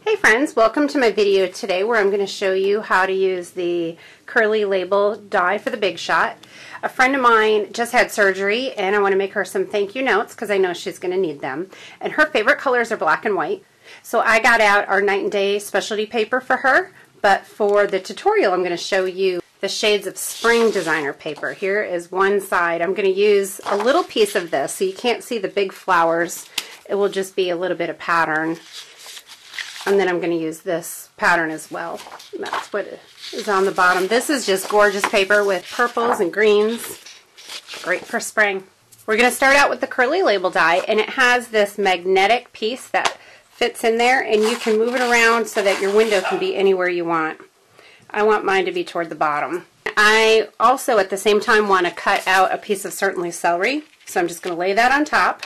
Hey friends, welcome to my video today where I'm going to show you how to use the curly label die for the Big Shot. A friend of mine just had surgery and I want to make her some thank you notes because I know she's going to need them. And her favorite colors are black and white. So I got out our Night and Day specialty paper for her, but for the tutorial I'm going to show you the shades of Spring designer paper. Here is one side. I'm going to use a little piece of this so you can't see the big flowers. It will just be a little bit of pattern. And then I'm going to use this pattern as well. And that's what is on the bottom. This is just gorgeous paper with purples and greens. Great for spring. We're going to start out with the curly label die, and it has this magnetic piece that fits in there, and you can move it around so that your window can be anywhere you want. I want mine to be toward the bottom. I also at the same time want to cut out a piece of Certainly Celery, so I'm just going to lay that on top.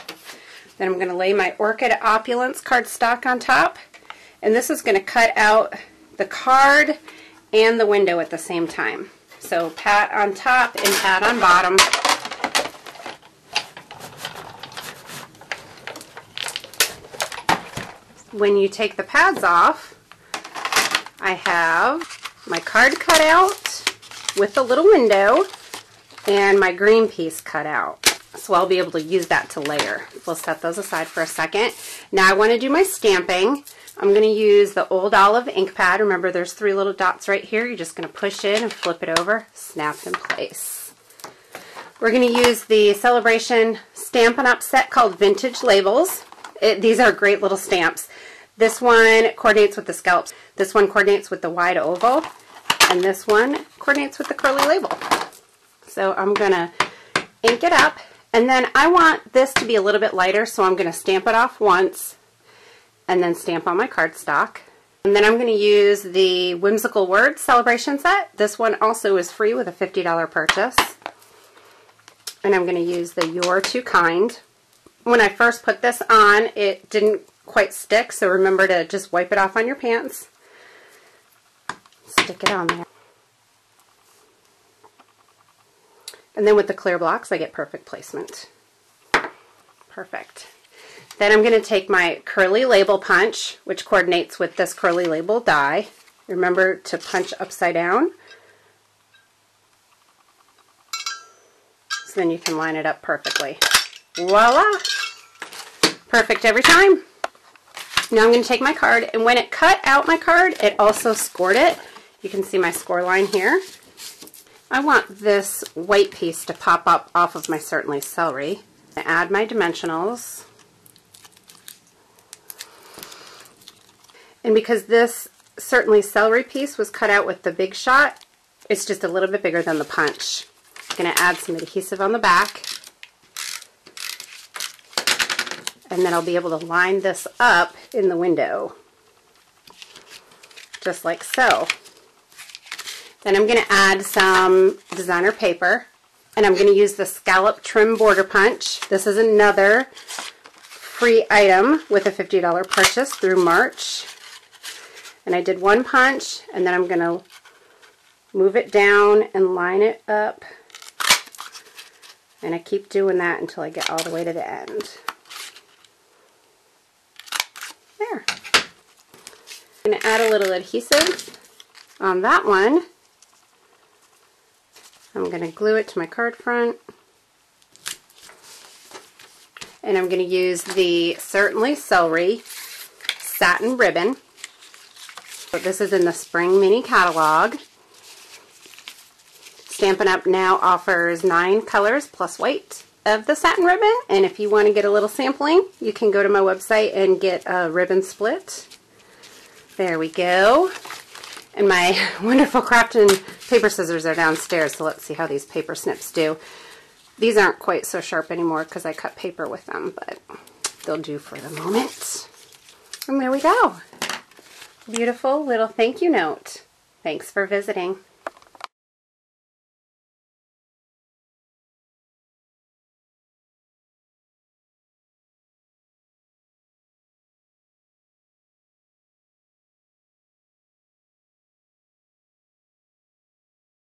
Then I'm going to lay my Orchid Opulence cardstock on top. And this is going to cut out the card and the window at the same time. So pat on top and pat on bottom. When you take the pads off, I have my card cut out with a little window and my green piece cut out. So I'll be able to use that to layer. We'll set those aside for a second. Now I want to do my stamping. I'm going to use the Old Olive ink pad. Remember, there's 3 little dots right here. You're just going to push in and flip it over, snap in place. We're going to use the Celebration Stampin' Up set called Vintage Labels. These are great little stamps. This one coordinates with the scallops. This one coordinates with the wide oval. And this one coordinates with the curly label. So I'm going to ink it up. And then I want this to be a little bit lighter, so I'm going to stamp it off once and then stamp on my cardstock. And then I'm going to use the Whimsical Words Celebration set. This one also is free with a $50 purchase. And I'm going to use the You're Too Kind. When I first put this on, it didn't quite stick, so remember to just wipe it off on your pants. Stick it on there. And then with the clear blocks, I get perfect placement. Perfect. Then I'm going to take my curly label punch, which coordinates with this curly label die. Remember to punch upside down. So then you can line it up perfectly. Voila! Perfect every time. Now I'm going to take my card, and when it cut out my card, it also scored it. You can see my score line here. I want this white piece to pop up off of my Certainly Celery. I add my dimensionals. And because this Certainly Celery piece was cut out with the Big Shot, it's just a little bit bigger than the punch. I'm going to add some adhesive on the back. And then I'll be able to line this up in the window. Just like so. Then I'm going to add some designer paper. And I'm going to use the Scallop Trim Border Punch. This is another free item with a $50 purchase through March. And I did one punch, and then I'm going to move it down and line it up. And I keep doing that until I get all the way to the end. There. I'm going to add a little adhesive on that one. I'm going to glue it to my card front. And I'm going to use the Certainly Celery satin ribbon. This is in the Spring Mini Catalog. Stampin' Up! Now offers 9 colors plus white of the satin ribbon. And if you want to get a little sampling, you can go to my website and get a ribbon split. There we go. And my wonderful Crafton paper scissors are downstairs, so let's see how these paper snips do. These aren't quite so sharp anymore because I cut paper with them, but they'll do for the moment. And there we go. Beautiful little thank you note. Thanks for visiting.